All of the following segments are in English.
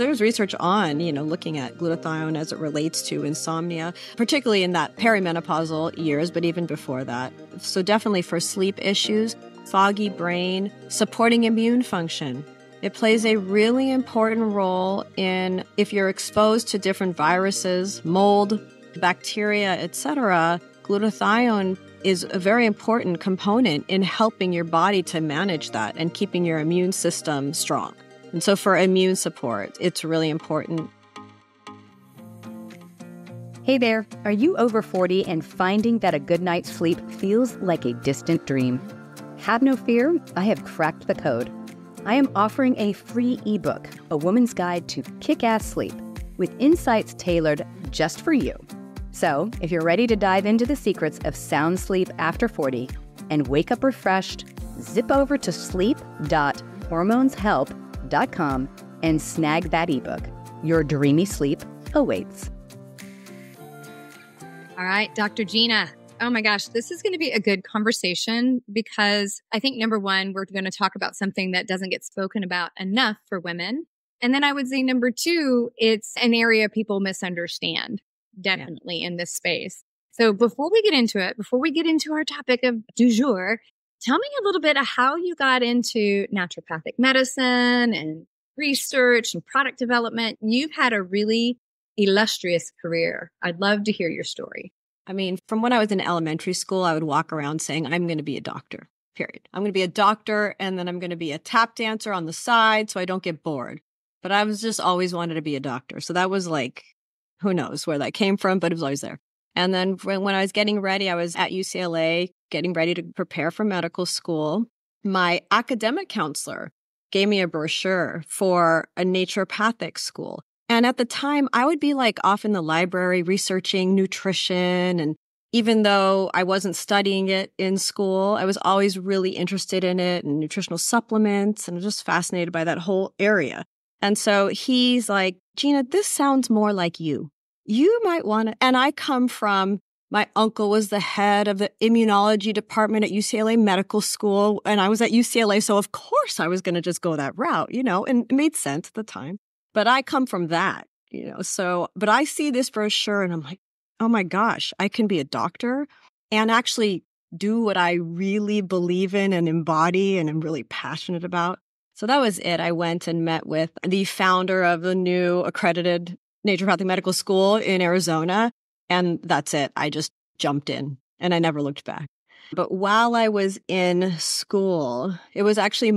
There's research on, looking at glutathione as it relates to insomnia, particularly in that perimenopausal years, but even before that. So definitely for sleep issues, foggy brain, supporting immune function. It plays a really important role in if you're exposed to different viruses, mold, bacteria, etc. Glutathione is a very important component in helping your body to manage that and keeping your immune system strong. And so for immune support, it's really important. Hey there, are you over 40 and finding that a good night's sleep feels like a distant dream? Have no fear, I have cracked the code. I am offering a free ebook, A Woman's Guide to Kick-Ass Sleep, with insights tailored just for you. So, if you're ready to dive into the secrets of sound sleep after 40 and wake up refreshed, zip over to sleep.hormoneshelp.com and snag that ebook. Your dreamy sleep awaits. All right, Dr. Gina. Oh my gosh, this is going to be a good conversation because I think number one, we're going to talk about something that doesn't get spoken about enough for women. And then I would say number two, it's an area people misunderstand, definitely in this space. So before we get into it, before we get into our topic of du jour, tell me a little bit of how you got into naturopathic medicine and research and product development. You've had a really illustrious career. I'd love to hear your story. I mean, from when I was in elementary school, I would walk around saying, I'm going to be a doctor, period. I'm going to be a doctor, and then I'm going to be a tap dancer on the side so I don't get bored. But I was just always wanted to be a doctor. So that was like, who knows where that came from, but it was always there. And then when I was getting ready, I was at UCLA getting ready to prepare for medical school. My academic counselor gave me a brochure for a naturopathic school. And at the time, I would be like off in the library researching nutrition. And even though I wasn't studying it in school, I was always really interested in it and nutritional supplements and just fascinated by that whole area. And so he's like, Gina, this sounds more like you. You might want to. And I come from, my uncle was the head of the immunology department at UCLA Medical School. And I was at UCLA. So of course I was going to just go that route, and it made sense at the time. But I come from that, but I see this brochure and I'm like, oh my gosh, I can be a doctor and actually do what I really believe in and embody and am really passionate about. So that was it. I went and met with the founder of the new accredited naturopathic medical school in Arizona. And that's it. I just jumped in and I never looked back. But while I was in school, it was actually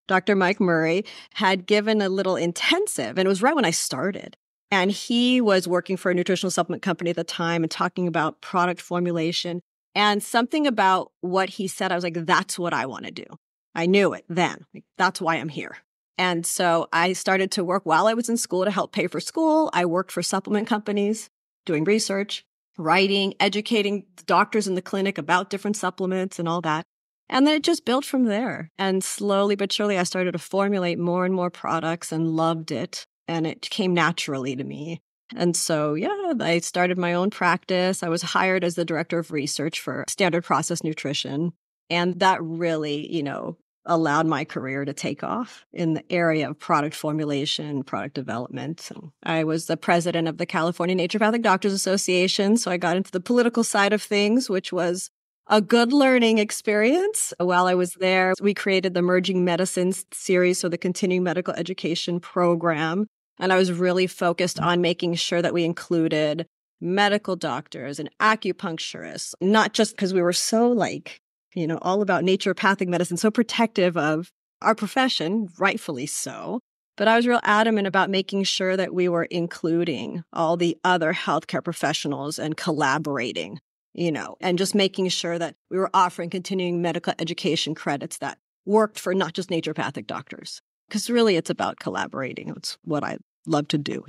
Dr. Mike Murray had given a little intensive, and it was right when I started. And he was working for a nutritional supplement company at the time and talking about product formulation. And something about what he said, I was like, that's what I want to do. I knew it then. That's why I'm here. And so I started to work while I was in school to help pay for school. I worked for supplement companies, doing research, writing, educating doctors in the clinic about different supplements and all that. And then it just built from there. And slowly but surely, I started to formulate more and more products and loved it. And it came naturally to me. And so, I started my own practice. I was hired as the director of research for standard process nutrition. And that really, allowed my career to take off in the area of product formulation, product development. And I was the president of the California Naturopathic Doctors Association. So I got into the political side of things, which was a good learning experience. While I was there, we created the Emerging Medicines series, so the continuing medical education program. And I was really focused on making sure that we included medical doctors and acupuncturists, not just because we were so all about naturopathic medicine, so protective of our profession, rightfully so. But I was real adamant about making sure that we were including all the other healthcare professionals and collaborating. And just making sure that we were offering continuing medical education credits that worked for not just naturopathic doctors. Because really it's about collaborating. It's what I love to do,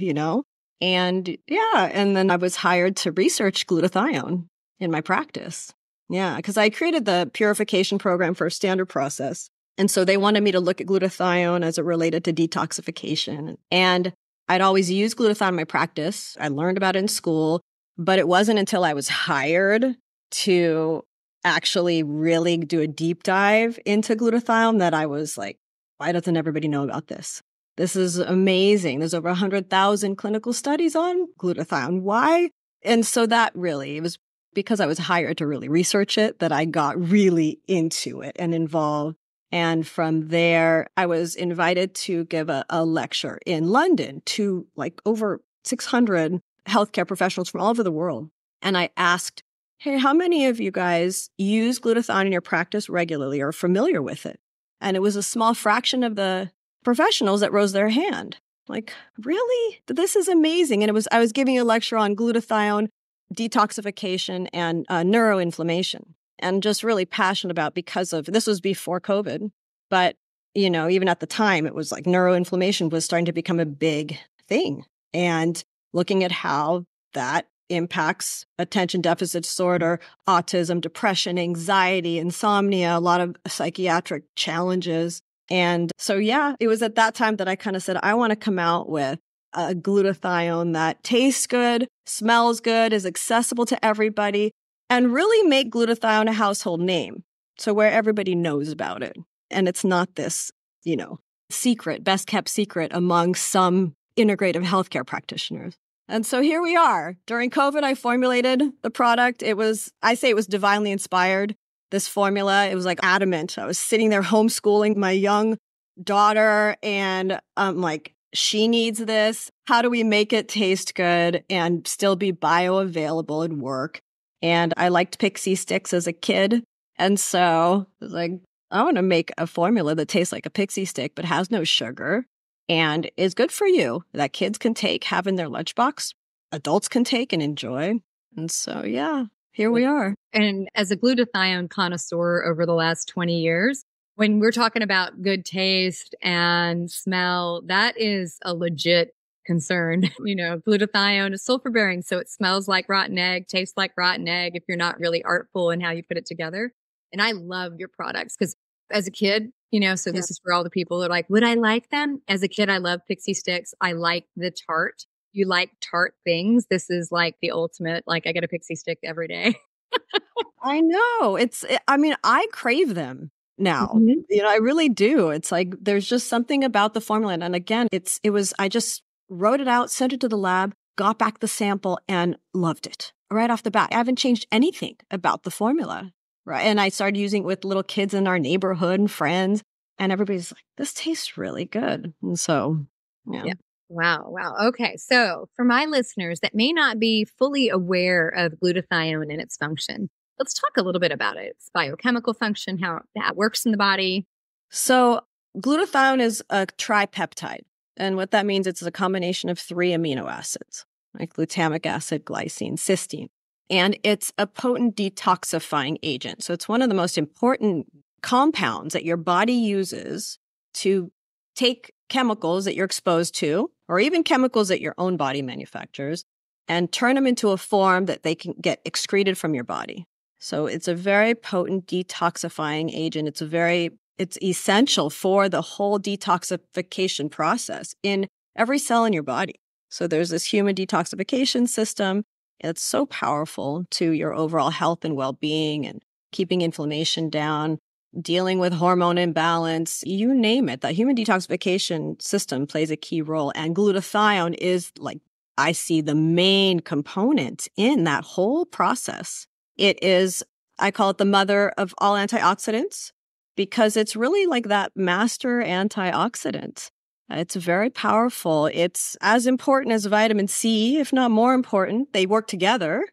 And and then I was hired to research glutathione in my practice. Yeah, because I created the purification program for a standard process. And so they wanted me to look at glutathione as it related to detoxification. And I'd always used glutathione in my practice. I learned about it in school. But it wasn't until I was hired to actually really do a deep dive into glutathione that I was like, why doesn't everybody know about this? This is amazing. There's over 100,000 clinical studies on glutathione. Why? And so that really, it was because I was hired to really research it that I got really into it and involved. And from there, I was invited to give a lecture in London to like over 600 healthcare professionals from all over the world. And I asked, hey, how many of you guys use glutathione in your practice regularly or are familiar with it? And it was a small fraction of the professionals that rose their hand. Like, really? This is amazing. And I was giving a lecture on glutathione, detoxification, and neuroinflammation. And just really passionate about because of, this was before COVID. But, you know, even at the time, it was like neuroinflammation was starting to become a big thing. And looking at how that impacts attention deficit disorder, autism, depression, anxiety, insomnia, a lot of psychiatric challenges. And so, yeah, it was at that time that I kind of said, I want to come out with a glutathione that tastes good, smells good, is accessible to everybody, and really make glutathione a household name. So where everybody knows about it. And it's not this, you know, secret, best kept secret among some integrative healthcare practitioners. And so here we are. During COVID, I formulated the product. I say it was divinely inspired. This formula, it was like adamant. I was sitting there homeschooling my young daughter and I'm like, she needs this. How do we make it taste good and still be bioavailable and work? And I liked pixie sticks as a kid. And so I was like, I want to make a formula that tastes like a pixie stick, but has no sugar and is good for you, that kids can take, have in their lunchbox, adults can take and enjoy. And so, yeah, here we are. And as a glutathione connoisseur over the last 20 years, when we're talking about good taste and smell, that is a legit concern. You know, glutathione is sulfur bearing, so it smells like rotten egg, tastes like rotten egg if you're not really artful in how you put it together. And I love your products because as a kid, you know, so this is for all the people that are like, would I like them? As a kid, I love pixie sticks. I like the tart. You like tart things. This is like the ultimate, like I get a pixie stick every day. I know. I crave them now. Mm-hmm. You know, I really do. It's like, there's just something about the formula. And again, I just wrote it out, sent it to the lab, got back the sample and loved it right off the bat. I haven't changed anything about the formula. Right. And I started using it with little kids in our neighborhood and friends. And everybody's like, this tastes really good. And so, yeah. Wow. Okay. So for my listeners that may not be fully aware of glutathione and its function, let's talk a little bit about its biochemical function, how that works in the body. So glutathione is a tripeptide. And what that means, it's a combination of 3 amino acids, like glutamic acid, glycine, cysteine. And it's a potent detoxifying agent. So it's one of the most important compounds that your body uses to take chemicals that you're exposed to, or even chemicals that your own body manufactures, and turn them into a form that they can get excreted from your body. So it's a very potent detoxifying agent. It's essential for the whole detoxification process in every cell in your body. So there's this human detoxification system. It's so powerful to your overall health and well-being and keeping inflammation down, dealing with hormone imbalance, you name it. The human detoxification system plays a key role. And glutathione is, like, I see the main component in that whole process. It is, I call it the mother of all antioxidants because it's really like that master antioxidant. It's very powerful. It's as important as vitamin C, if not more important. They work together,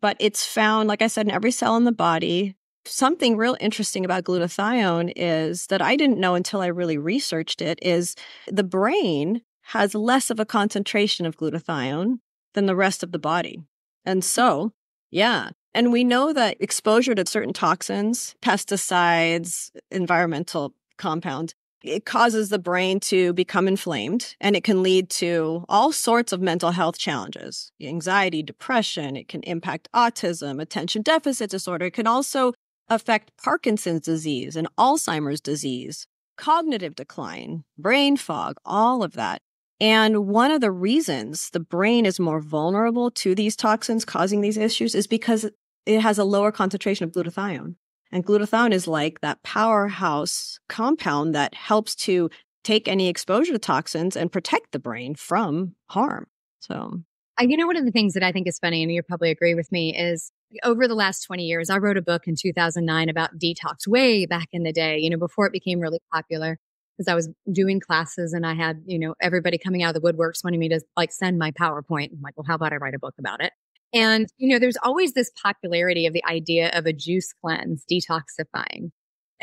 but it's found, like I said, in every cell in the body. Something real interesting about glutathione is that I didn't know until I really researched it is the brain has less of a concentration of glutathione than the rest of the body. And so, yeah. And we know that exposure to certain toxins, pesticides, environmental compounds, it causes the brain to become inflamed, and it can lead to all sorts of mental health challenges, anxiety, depression. It can impact autism, attention deficit disorder. It can also affect Parkinson's disease and Alzheimer's disease, cognitive decline, brain fog, all of that. And one of the reasons the brain is more vulnerable to these toxins causing these issues is because it has a lower concentration of glutathione. And glutathione is like that powerhouse compound that helps to take any exposure to toxins and protect the brain from harm. So, one of the things that I think is funny, and you probably agree with me, is over the last 20 years, I wrote a book in 2009 about detox way back in the day, before it became really popular, because I was doing classes and I had, everybody coming out of the woodworks wanting me to send my PowerPoint. I'm like, well, how about I write a book about it? And, there's always this popularity of the idea of a juice cleanse, detoxifying.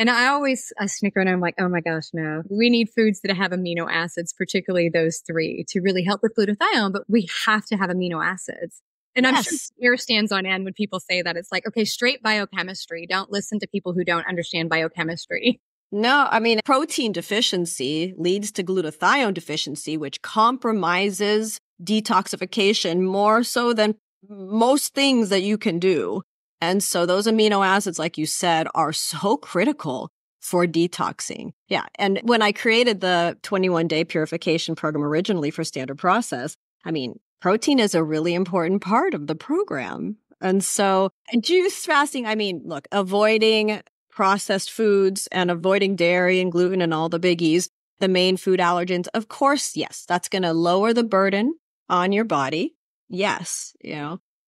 And I snicker and I'm like, oh my gosh, no, we need foods that have amino acids, particularly those 3 to really help with glutathione, but we have to have amino acids. And I'm sure hair stands on end when people say that. It's like, okay, straight biochemistry. Don't listen to people who don't understand biochemistry. No, I mean, protein deficiency leads to glutathione deficiency, which compromises detoxification more so than most things that you can do. And so those amino acids, like you said, are so critical for detoxing. Yeah. And when I created the 21-day purification program originally for Standard Process, I mean, protein is a really important part of the program. And so juice fasting, I mean, look, avoiding processed foods and avoiding dairy and gluten and all the biggies, the main food allergens, of course, yes, that's going to lower the burden on your body. Yes,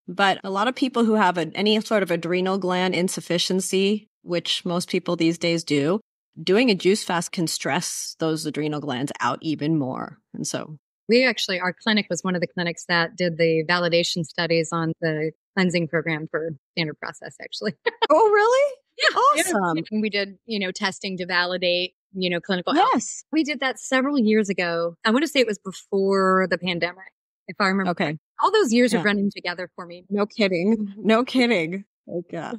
but a lot of people who have any sort of adrenal gland insufficiency, which most people these days do, doing a juice fast can stress those adrenal glands out even more. And so our clinic was one of the clinics that did the validation studies on the cleansing program for Standard Process, actually. Oh, really? Yeah. Awesome. And we did, testing to validate, clinical health. Yes. We did that several years ago. I want to say it was before the pandemic, if I remember. Okay. All those years are running together for me. No kidding. No kidding. Okay.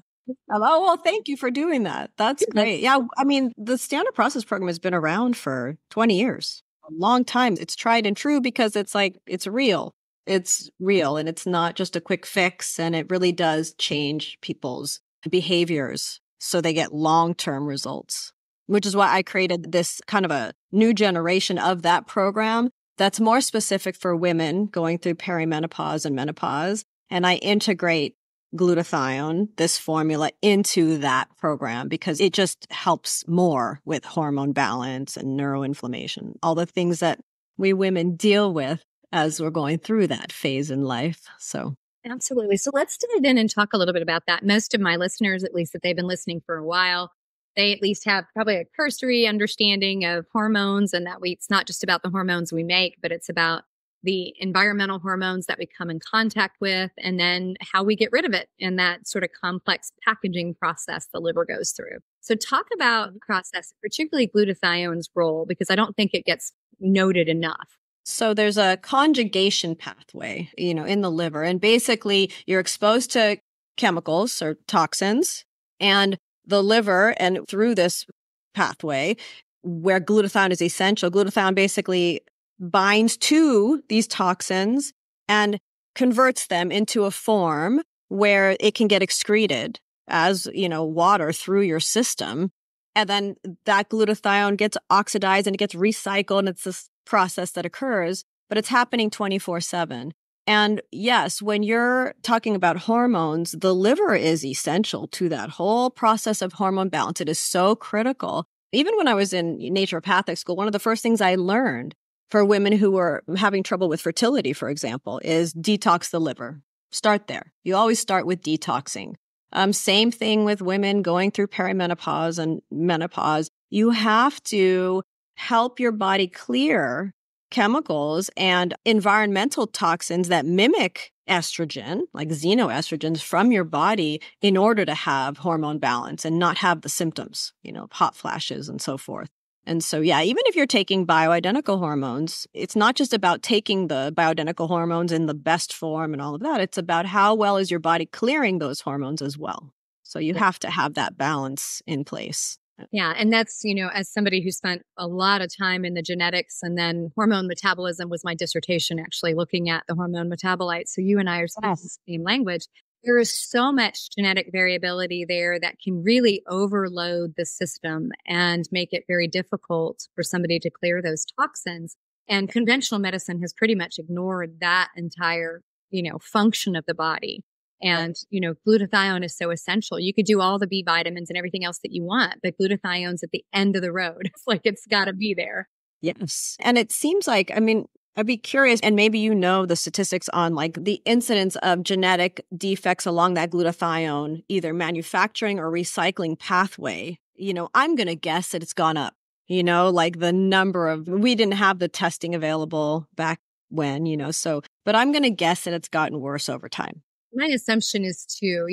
Oh, well, thank you for doing that. That's great. Yeah. I mean, the Standard Process program has been around for 20 years, a long time. It's tried and true because it's real. It's real and it's not just a quick fix. And it really does change people's behaviors so they get long-term results, which is why I created this kind of a new generation of that program that's more specific for women going through perimenopause and menopause. And I integrate glutathione, this formula, into that program because it just helps more with hormone balance and neuroinflammation, all the things that we women deal with as we're going through that phase in life. So absolutely. So let's dive in and talk a little bit about that. Most of my listeners, at least if they've been listening for a while, they at least have probably a cursory understanding of hormones and that it's not just about the hormones we make, but it's about the environmental hormones that we come in contact with and then how we get rid of it and that sort of complex packaging process the liver goes through. So talk about the process, particularly glutathione's role, because I don't think it gets noted enough. So there's a conjugation pathway, in the liver. And basically you're exposed to chemicals or toxins and the liver, and through this pathway where glutathione is essential, glutathione basically binds to these toxins and converts them into a form where it can get excreted as, water through your system. And then that glutathione gets oxidized and it gets recycled. And it's this process that occurs, but it's happening 24/7. And yes, when you're talking about hormones, the liver is essential to that whole process of hormone balance. It is so critical. Even when I was in naturopathic school, one of the first things I learned for women who were having trouble with fertility, for example, is detox the liver. Start there. You always start with detoxing. Same thing with women going through perimenopause and menopause. You have to help your body clear chemicals and environmental toxins that mimic estrogen, like xenoestrogens, from your body in order to have hormone balance and not have the symptoms, hot flashes and so forth. And so, yeah, even if you're taking bioidentical hormones, it's not just about taking the bioidentical hormones in the best form and all of that. It's about how well is your body clearing those hormones as well. So you have to have that balance in place. Yeah. And that's, as somebody who spent a lot of time in the genetics and then hormone metabolism was my dissertation, actually looking at the hormone metabolites. So you and I are speaking the same language. There is so much genetic variability there that can really overload the system and make it very difficult for somebody to clear those toxins. And conventional medicine has pretty much ignored that entire, function of the body. And, glutathione is so essential. You could do all the B vitamins and everything else that you want, but glutathione's at the end of the road. It's like it's got to be there. Yes. And it seems like, I mean, I'd be curious, and maybe you know the statistics on like the incidence of genetic defects along that glutathione, either manufacturing or recycling pathway. I'm going to guess that it's gone up, like the number of, we didn't have the testing available back when, but I'm going to guess that it's gotten worse over time. My assumption is too,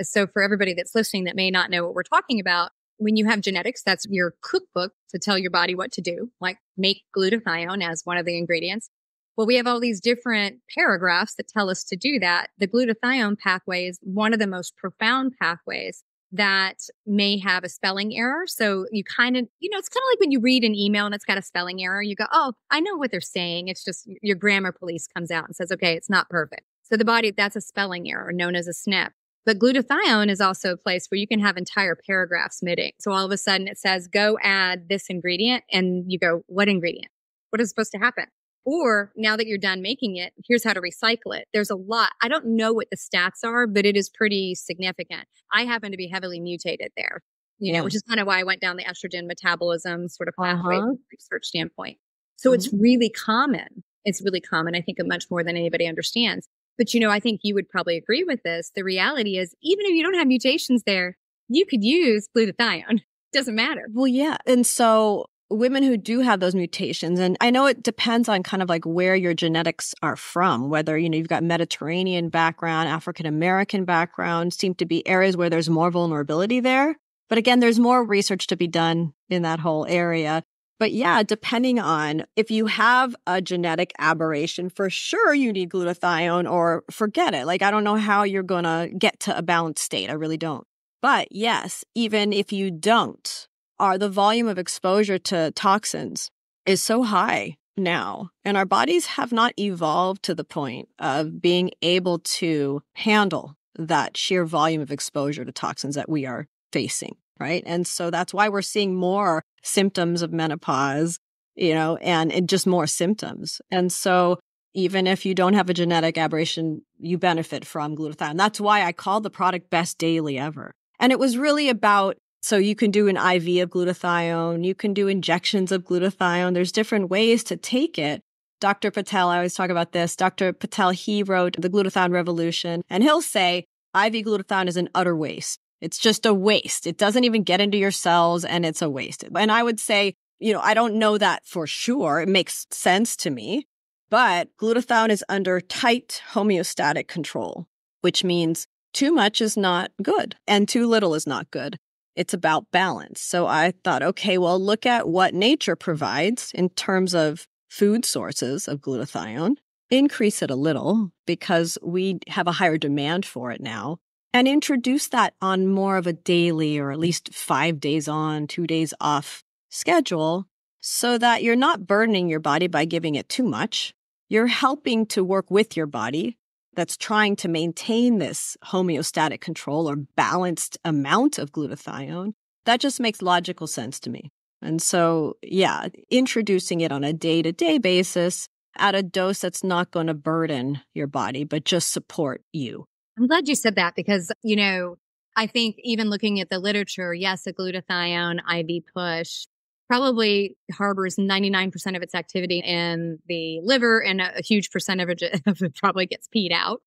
so for everybody that's listening that may not know what we're talking about, when you have genetics, that's your cookbook to tell your body what to do, like make glutathione as one of the ingredients. Well, we have all these different paragraphs that tell us to do that. The glutathione pathway is one of the most profound pathways that may have a spelling error. So you kind of, it's kind of like when you read an email and it's got a spelling error, you go, oh, I know what they're saying. It's just your grammar police comes out and says, okay, it's not perfect. So the body, that's a spelling error known as a SNP. But glutathione is also a place where you can have entire paragraphs missing. So all of a sudden it says, go add this ingredient. And you go, what ingredient? What is supposed to happen? Or now that you're done making it, here's how to recycle it. There's a lot. I don't know what the stats are, but it is pretty significant. I happen to be heavily mutated there, which is kind of why I went down the estrogen metabolism sort of pathway from a research standpoint. So it's really common. It's really common. I think much more than anybody understands. But, I think you would probably agree with this. The reality is, even if you don't have mutations there, you could use glutathione. Doesn't matter. Well, yeah. And so women who do have those mutations, and I know it depends on kind of like where your genetics are from, whether, you've got Mediterranean background, African-American background, seem to be areas where there's more vulnerability there. But again, there's more research to be done in that whole area. But yeah, depending on if you have a genetic aberration, for sure you need glutathione or forget it. Like, I don't know how you're going to get to a balanced state. I really don't. But yes, even if you don't, the volume of exposure to toxins is so high now. And our bodies have not evolved to the point of being able to handle that sheer volume of exposure to toxins that we are facing. Right. And so that's why we're seeing more symptoms of menopause, and just more symptoms. And so even if you don't have a genetic aberration, you benefit from glutathione. That's why I call the product best daily ever. And it was really about, so you can do an IV of glutathione, you can do injections of glutathione. There's different ways to take it. Dr. Patel, I always talk about this. Dr. Patel, he wrote The Glutathione Revolution, and he'll say IV glutathione is an utter waste. It's just a waste. It doesn't even get into your cells, and it's a waste. And I would say, I don't know that for sure. It makes sense to me. But glutathione is under tight homeostatic control, which means too much is not good and too little is not good. It's about balance. So I thought, okay, well, look at what nature provides in terms of food sources of glutathione, increase it a little because we have a higher demand for it now. And introduce that on more of a daily or at least 5 days on, 2 days off schedule so that you're not burdening your body by giving it too much. You're helping to work with your body that's trying to maintain this homeostatic control or balanced amount of glutathione. That just makes logical sense to me. And so, yeah, introducing it on a day-to-day basis at a dose that's not going to burden your body, but just support you. I'm glad you said that because, I think even looking at the literature, yes, a glutathione IV push probably harbors 99% of its activity in the liver and a huge percentage of it probably gets peed out,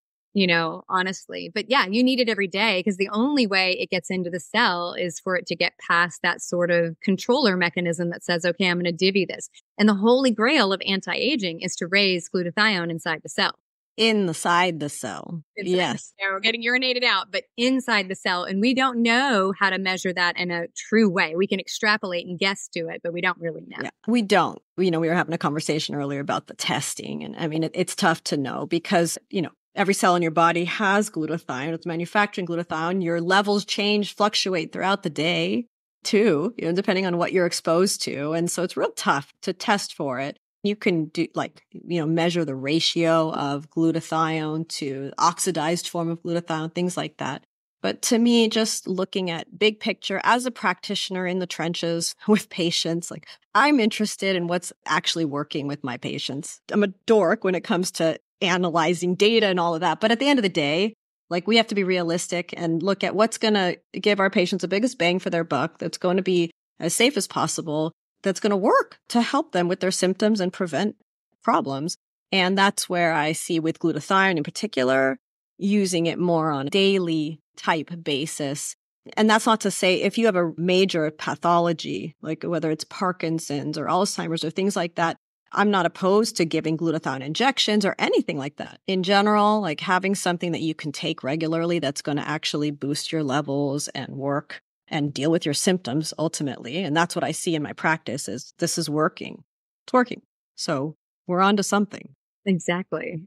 honestly. But yeah, you need it every day because the only way it gets into the cell is for it to get past that sort of controller mechanism that says, okay, I'm going to divvy this. And the holy grail of anti-aging is to raise glutathione inside the cell. Inside the cell. Yes. Getting urinated out, but inside the cell. And we don't know how to measure that in a true way. We can extrapolate and guess to it, but we don't really know. Yeah, we don't. We were having a conversation earlier about the testing. And I mean, it's tough to know because, every cell in your body has glutathione. It's manufacturing glutathione. Your levels change, fluctuate throughout the day too, depending on what you're exposed to. And so it's real tough to test for it. You can do measure the ratio of glutathione to oxidized form of glutathione, things like that. But to me, just looking at big picture as a practitioner in the trenches with patients, like I'm interested in what's actually working with my patients. I'm a dork when it comes to analyzing data and all of that. But at the end of the day, like we have to be realistic and look at what's going to give our patients the biggest bang for their buck, that's going to be as safe as possible. that's going to work to help them with their symptoms and prevent problems. And that's where I see with glutathione in particular, using it more on a daily type basis. And that's not to say if you have a major pathology, like whether it's Parkinson's or Alzheimer's or things like that, I'm not opposed to giving glutathione injections or anything like that. In general, like having something that you can take regularly that's going to actually boost your levels and work and deal with your symptoms ultimately. And that's what I see in my practice is this is working. It's working. So we're on to something. Exactly.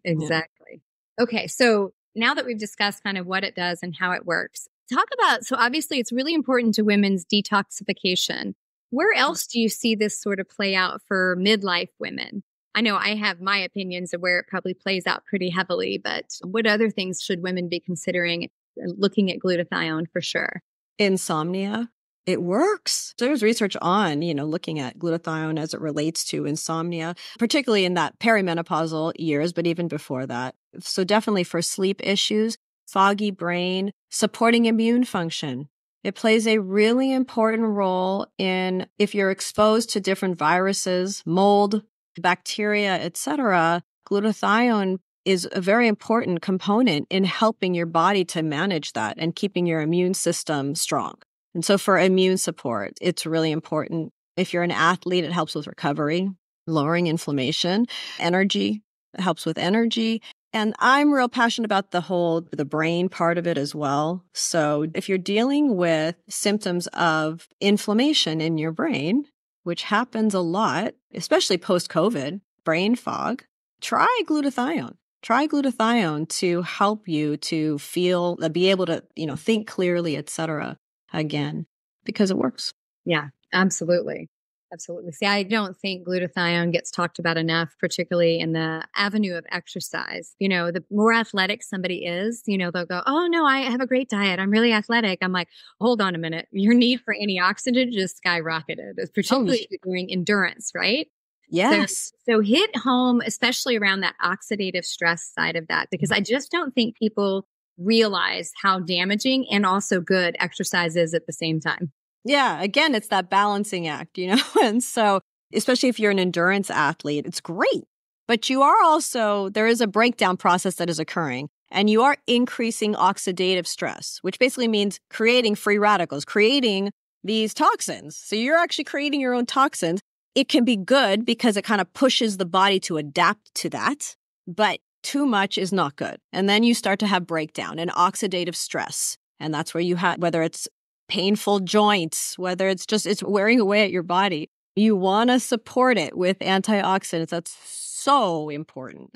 Okay. So now that we've discussed kind of what it does and how it works, talk about, so obviously it's really important to women's detoxification. Where else do you see this sort of play out for midlife women? I know I have my opinions of where it probably plays out pretty heavily, but what other things should women be considering looking at glutathione for sure? Insomnia. It works. There's research on, looking at glutathione as it relates to insomnia, particularly in that perimenopausal years, but even before that. So definitely for sleep issues, foggy brain, supporting immune function. It plays a really important role in if you're exposed to different viruses, mold, bacteria, etc. Glutathione is a very important component in helping your body to manage that and keeping your immune system strong. And so for immune support, it's really important. If you're an athlete, it helps with recovery, lowering inflammation, energy, it helps with energy. And I'm real passionate about the brain part of it as well. So if you're dealing with symptoms of inflammation in your brain, which happens a lot, especially post-COVID, brain fog, try glutathione. Try glutathione to help you to feel, be able to, think clearly, etc. again, because it works. Yeah, absolutely. Absolutely. See, I don't think glutathione gets talked about enough, particularly in the avenue of exercise. The more athletic somebody is, they'll go, oh, no, I have a great diet. I'm really athletic. I'm like, hold on a minute. Your need for antioxidant just skyrocketed, particularly if you're doing endurance, right? Yes. So hit home, especially around that oxidative stress side of that, because I just don't think people realize how damaging and also good exercise is at the same time. Yeah. Again, it's that balancing act, and so especially if you're an endurance athlete, it's great. But you are also, there is a breakdown process that is occurring and you are increasing oxidative stress, which basically means creating free radicals, creating these toxins. So you're actually creating your own toxins. It can be good because it kind of pushes the body to adapt to that, but too much is not good. And then you start to have breakdown and oxidative stress. And that's where you have, whether it's painful joints, whether it's wearing away at your body. You want to support it with antioxidants. That's so important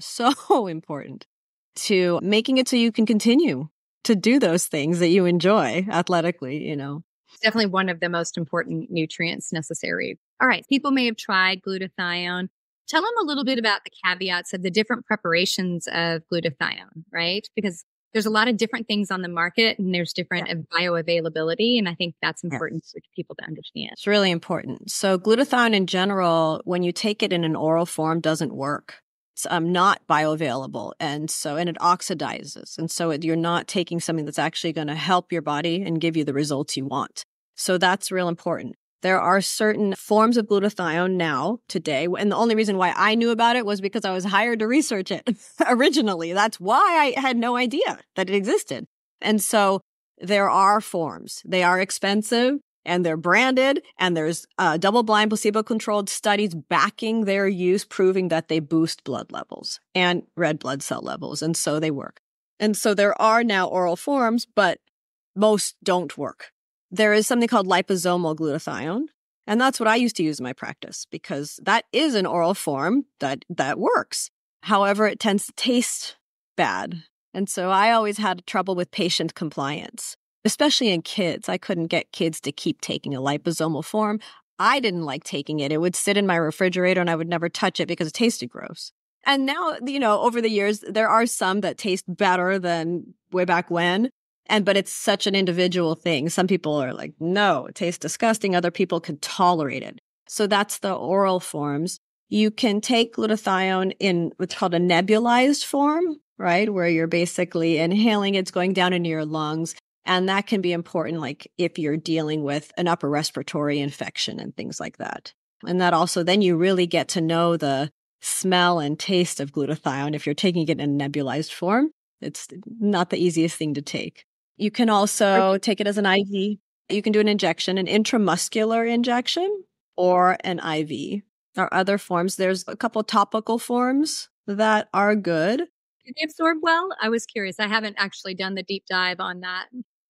to making it so you can continue to do those things that you enjoy athletically, It's definitely one of the most important nutrients necessary. All right. People may have tried glutathione. Tell them a little bit about the caveats of the different preparations of glutathione, right? Because there's a lot of different things on the market and there's different bioavailability. And I think that's important for people to understand. It's really important. So glutathione in general, when you take it in an oral form, doesn't work. It's not bioavailable. And it oxidizes. And so you're not taking something that's actually going to help your body and give you the results you want. So that's real important. There are certain forms of glutathione now, today, and the only reason why I knew about it was because I was hired to research it originally. That's why I had no idea that it existed. And so there are forms. They are expensive and they're branded, and there's double-blind placebo-controlled studies backing their use, proving that they boost blood levels and red blood cell levels, and so they work. And so there are now oral forms, but most don't work. There is something called liposomal glutathione, and that's what I used to use in my practice because that is an oral form that works. However, it tends to taste bad. And so I always had trouble with patient compliance, especially in kids. I couldn't get kids to keep taking a liposomal form. I didn't like taking it. It would sit in my refrigerator and I would never touch it because it tasted gross. And now, over the years, there are some that taste better than way back when. But it's such an individual thing. Some people are like, no, it tastes disgusting. Other people can tolerate it. So that's the oral forms. You can take glutathione in what's called a nebulized form, right? Where you're basically inhaling, it's going down into your lungs. And that can be important, like if you're dealing with an upper respiratory infection and things like that. And that also, then you really get to know the smell and taste of glutathione. If you're taking it in nebulized form, it's not the easiest thing to take. You can also take it as an IV. You can do an injection, an intramuscular injection or an IV. There are other forms. There's a couple topical forms that are good. Do they absorb well? I was curious. I haven't actually done the deep dive on that.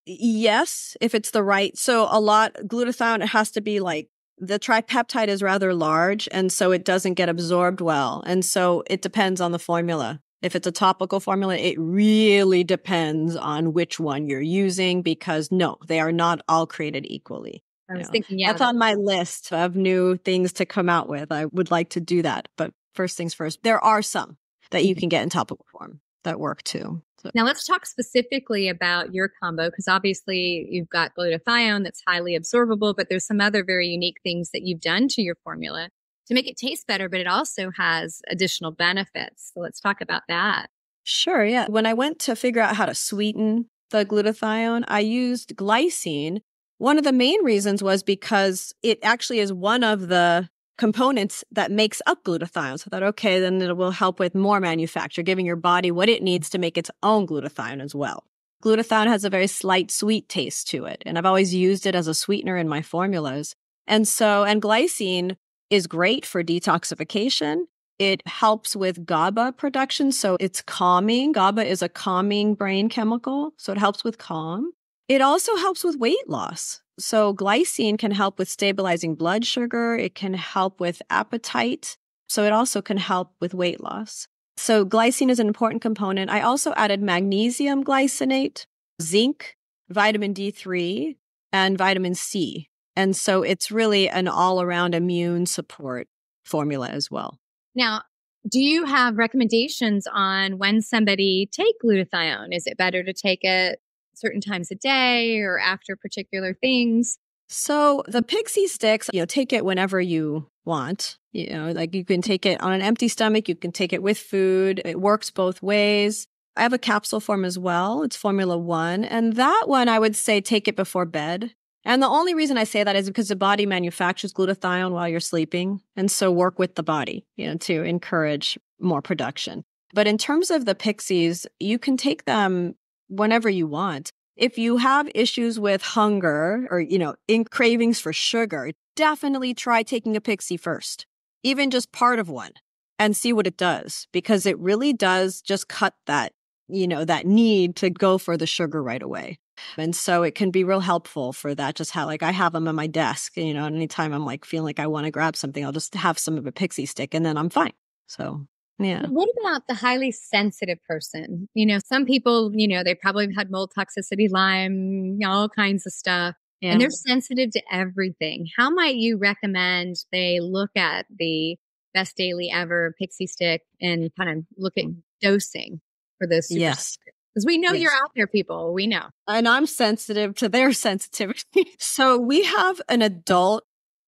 Yes, if it's the right. So glutathione, it has to be like, the tripeptide is rather large, and so it doesn't get absorbed well. And so it depends on the formula. If it's a topical formula, it really depends on which one you're using because no, they are not all created equally. I was thinking, yeah. That's on my list of new things to come out with. I would like to do that. But first things first, there are some that you can get in topical form that work too. So. Now let's talk specifically about your combo, because obviously you've got glutathione that's highly absorbable, but there's some other very unique things that you've done to your formula to make it taste better, but it also has additional benefits. So let's talk about that. Sure, yeah. When I went to figure out how to sweeten the glutathione, I used glycine. One of the main reasons was because it actually is one of the components that makes up glutathione. So I thought, okay, then it will help with more manufacture, giving your body what it needs to make its own glutathione as well. Glutathione has a very slight sweet taste to it, and I've always used it as a sweetener in my formulas. And glycine is great for detoxification. It helps with GABA production, so it's calming. GABA is a calming brain chemical, so it helps with calm. It also helps with weight loss. So glycine can help with stabilizing blood sugar. It can help with appetite. So it also can help with weight loss. So glycine is an important component. I also added magnesium glycinate, zinc, vitamin D3, and vitamin C. And so it's really an all-around immune support formula as well. Now, do you have recommendations on when somebody take glutathione? Is it better to take it certain times a day or after particular things? So the pixie sticks, take it whenever you want. Like you can take it on an empty stomach. You can take it with food. It works both ways. I have a capsule form as well. It's Formula 1. And that one, I would say take it before bed. And the only reason I say that is because the body manufactures glutathione while you're sleeping. And so work with the body, to encourage more production. But in terms of the pixies, you can take them whenever you want. If you have issues with hunger or, in cravings for sugar, definitely try taking a pixie first, even just part of one, and see what it does, because it really does just cut that, that need to go for the sugar right away. And so it can be real helpful for that. Just how, I have them on my desk, anytime I'm feeling like I want to grab something, I'll just have some of a pixie stick and then I'm fine. So yeah. What about the highly sensitive person? Some people, they probably have had mold toxicity, Lyme, all kinds of stuff, and they're sensitive to everything. How might you recommend they look at the Best Daily Ever pixie stick and kind of look at dosing for those? Yes. Because we know you're out there, people. We know. And I'm sensitive to their sensitivity. So we have an adult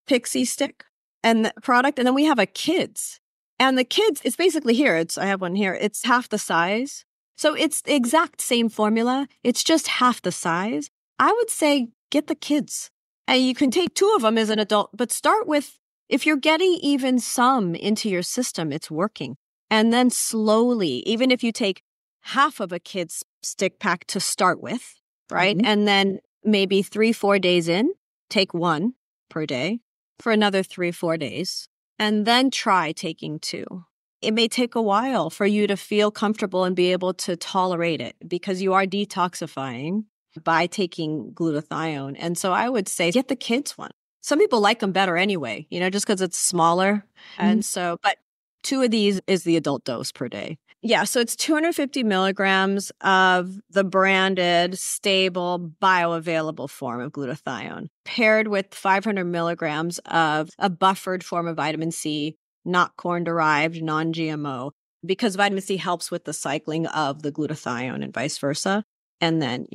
pixie stick and the product, and then we have a kids. And the kids, it's basically here. I have one here. It's half the size. So it's the exact same formula. It's just half the size. I would say get the kids. And you can take 2 of them as an adult, but start with, if you're getting even some into your system, it's working. And then slowly, even if you take half of a kid's stick pack to start with, right? Mm-hmm. And then maybe 3-4 days in, take 1 per day for another 3-4 days. And then try taking 2. It may take a while for you to feel comfortable and be able to tolerate it because you are detoxifying by taking glutathione. And so I would say get the kids one. Some people like them better anyway, just because it's smaller. Mm-hmm. And so, but 2 of these is the adult dose per day. Yeah, so it's 250 milligrams of the branded, stable, bioavailable form of glutathione, paired with 500 milligrams of a buffered form of vitamin C, not corn-derived, non-GMO, because vitamin C helps with the cycling of the glutathione and vice versa. And then,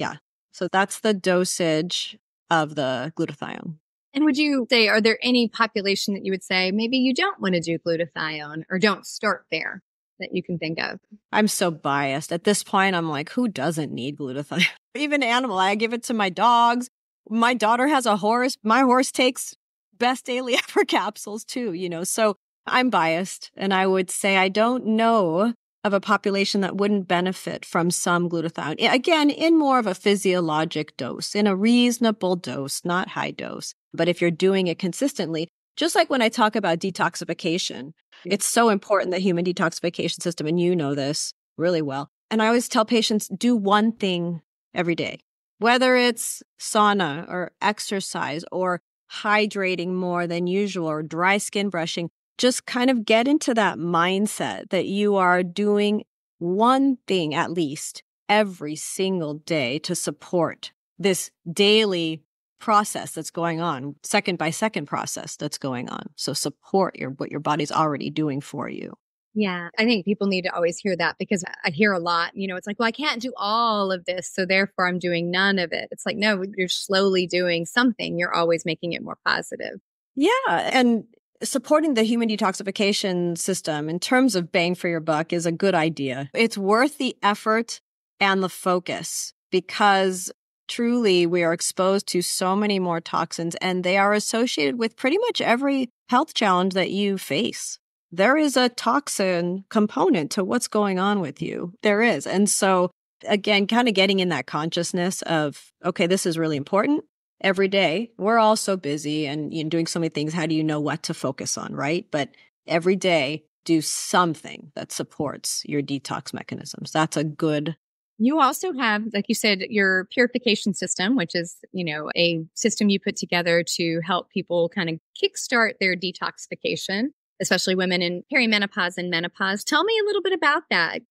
so that's the dosage of the glutathione. And would you say, are there any population that you would say, maybe you don't want to do glutathione or don't start there? That you can think of? I'm so biased. At this point, I'm like, who doesn't need glutathione? Even animal, I give it to my dogs. My daughter has a horse. My horse takes best daily ever capsules too, So I'm biased, and I would say I don't know of a population that wouldn't benefit from some glutathione. Again, in more of a physiologic dose, in a reasonable dose, not high dose. But if you're doing it consistently, just like when I talk about detoxification, it's so important, the human detoxification system, and you know this really well. And I always tell patients, do one thing every day, whether it's sauna or exercise or hydrating more than usual or dry skin brushing. Just kind of get into that mindset that you are doing one thing at least every single day to support this daily process that's going on, second by second process that's going on. So support what your body's already doing for you. Yeah, I think people need to always hear that, because I hear a lot, it's like, well, I can't do all of this, so therefore I'm doing none of it. It's like, no, you're slowly doing something. You're always making it more positive. Yeah. And supporting the human detoxification system in terms of bang for your buck is a good idea. It's worth the effort and the focus, because truly we are exposed to so many more toxins, and they are associated with pretty much every health challenge that you face. There is a toxin component to what's going on with you. There is. And so again, kind of getting in that consciousness of, okay, this is really important. Every day, we're all so busy and doing so many things. How do you know what to focus on, right? But every day, do something that supports your detox mechanisms. That's a good. You also have, like you said, your purification system, which is, a system you put together to help people kind of kickstart their detoxification, especially women in perimenopause and menopause. Tell me a little bit about that.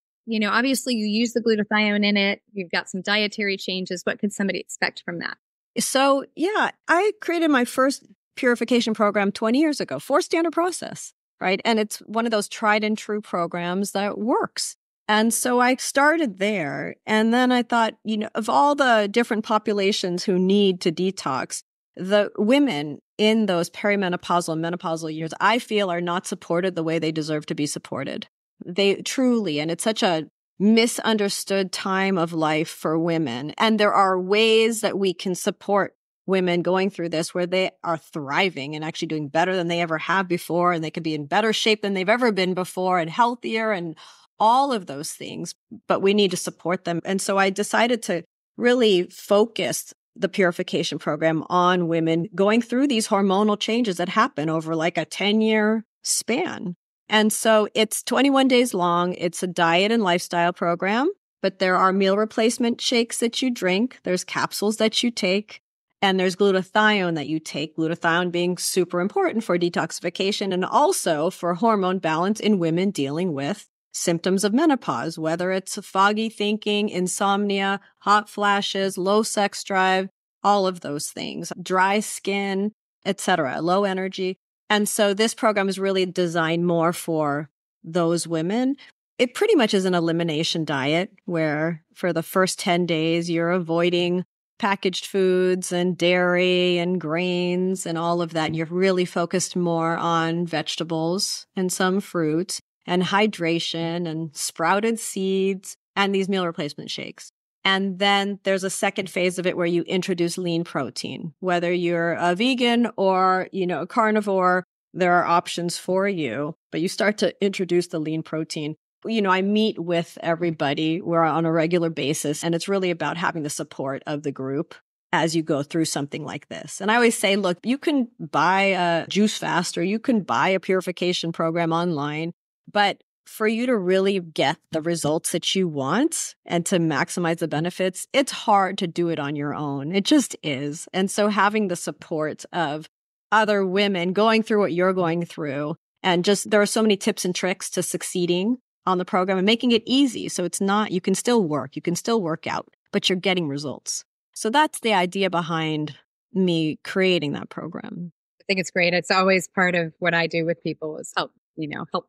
Obviously you use the glutathione in it. You've got some dietary changes. What could somebody expect from that? So, yeah, I created my first purification program 20 years ago, 4-standard process, right? And it's one of those tried and true programs that works. And so I started there. And then I thought, of all the different populations who need to detox, the women in those perimenopausal and menopausal years, I feel, are not supported the way they deserve to be supported. They truly, and it's such a misunderstood time of life for women. And there are ways that we can support women going through this where they are thriving and actually doing better than they ever have before. And they could be in better shape than they've ever been before, and healthier and all of those things. But we need to support them. And so I decided to really focus the purification program on women going through these hormonal changes that happen over like a 10-year span. And so it's 21 days long. It's a diet and lifestyle program, but there are meal replacement shakes that you drink. There's capsules that you take, and there's glutathione that you take, glutathione being super important for detoxification and also for hormone balance in women dealing with symptoms of menopause, whether it's foggy thinking, insomnia, hot flashes, low sex drive, all of those things, dry skin, etc., low energy. And so this program is really designed more for those women. It pretty much is an elimination diet where for the first 10 days, you're avoiding packaged foods and dairy and grains and all of that. You're really focused more on vegetables and some fruits and hydration and sprouted seeds and these meal replacement shakes. And then there's a second phase of it where you introduce lean protein. Whether you're a vegan or, a carnivore, there are options for you, but you start to introduce the lean protein. I meet with everybody. We're on a regular basis, and it's really about having the support of the group as you go through something like this. And I always say, look, you can buy a juice fast or you can buy a purification program online, but for you to really get the results that you want and to maximize the benefits, it's hard to do it on your own. It just is. And so having the support of other women going through what you're going through, and just there are so many tips and tricks to succeeding on the program and making it easy. So it's not, you can still work out, but you're getting results. So that's the idea behind me creating that program. I think it's great. It's always part of what I do with people is help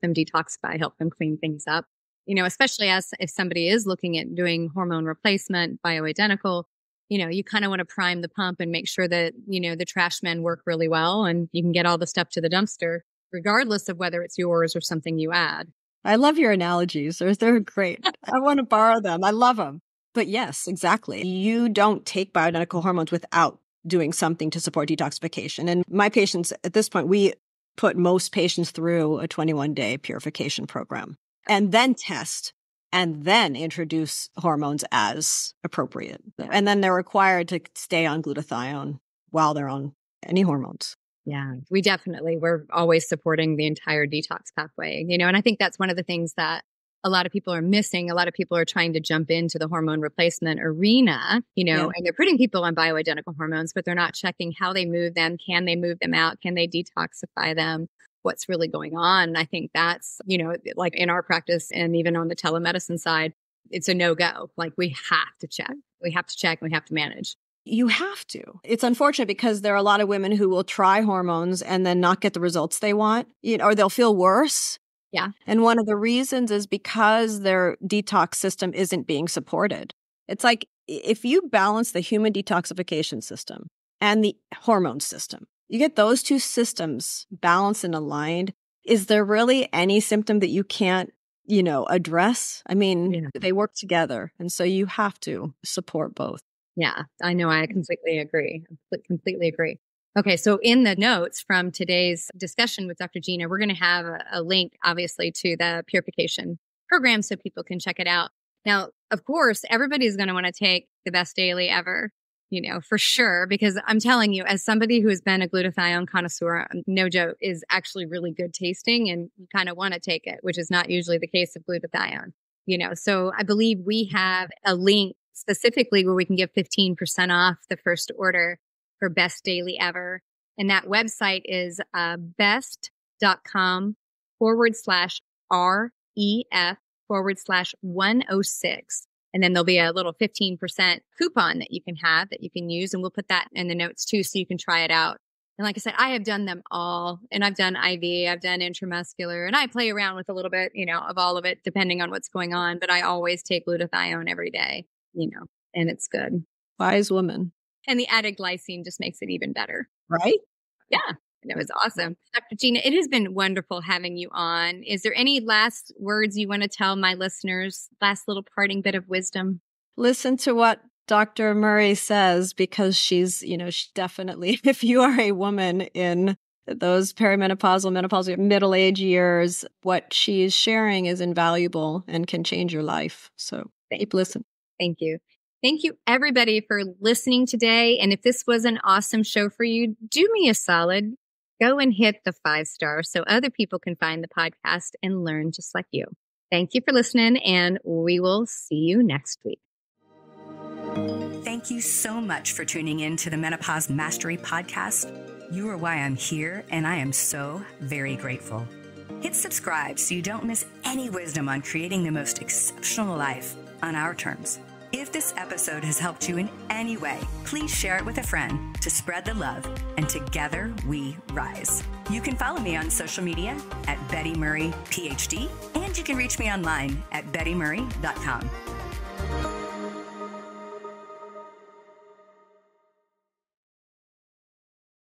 them detoxify, help them clean things up, especially if somebody is looking at doing hormone replacement, bioidentical, you kind of want to prime the pump and make sure that, the trash men work really well and you can get all the stuff to the dumpster, regardless of whether it's yours or something you add. I love your analogies. They're great. I want to borrow them. I love them. But yes, exactly. You don't take bioidentical hormones without doing something to support detoxification. And my patients, at this point, we put most patients through a 21-day purification program and then test and then introduce hormones as appropriate. And then they're required to stay on glutathione while they're on any hormones. Yeah, we're always supporting the entire detox pathway, and I think that's one of the things that a lot of people are missing. A lot of people are trying to jump into the hormone replacement arena, and they're putting people on bioidentical hormones, but they're not checking how they move them. Can they move them out? Can they detoxify them? What's really going on? I think that's, like in our practice and even on the telemedicine side, it's a no-go. Like we have to check. We have to check and we have to manage. You have to. It's unfortunate because there are a lot of women who will try hormones and then not get the results they want, or they'll feel worse. Yeah. And one of the reasons is because their detox system isn't being supported. It's like if you balance the human detoxification system and the hormone system, you get those two systems balanced and aligned. Is there really any symptom that you can't, address? I mean, They work together. And so you have to support both. Yeah, I know. I completely agree. Completely agree. Okay, so in the notes from today's discussion with Dr. Gina, we're going to have a link, obviously, to the purification program so people can check it out. Now, of course, everybody's going to want to take the best daily ever, for sure, because I'm telling you, as somebody who has been a glutathione connoisseur, no joke, is actually really good tasting and you kind of want to take it, which is not usually the case of glutathione, So I believe we have a link specifically where we can give 15% off the first order for best daily ever. And that website is best.com/REF/106. And then there'll be a little 15% coupon that you can have that you can use. And we'll put that in the notes too, so you can try it out. And like I said, I have done them all, and I've done IV, I've done intramuscular, and I play around with a little bit, of all of it, depending on what's going on. But I always take glutathione every day, and it's good. Wise woman. And the added glycine just makes it even better. Right? Yeah. And it was awesome. Dr. Gina, it has been wonderful having you on. Is there any last words you want to tell my listeners? Last little parting bit of wisdom? Listen to what Dr. Murray says, because she's, she definitely, if you are a woman in those perimenopausal, menopausal, middle-age years, what she's sharing is invaluable and can change your life. So keep listening. Thank you. Thank you, everybody, for listening today. And if this was an awesome show for you, do me a solid. Go and hit the 5-star so other people can find the podcast and learn just like you. Thank you for listening, and we will see you next week. Thank you so much for tuning in to the Menopause Mastery Podcast. You are why I'm here, and I am so very grateful. Hit subscribe so you don't miss any wisdom on creating the most exceptional life on our terms. If this episode has helped you in any way, please share it with a friend to spread the love, and together we rise. You can follow me on social media at Betty Murray, PhD, and you can reach me online at bettymurray.com.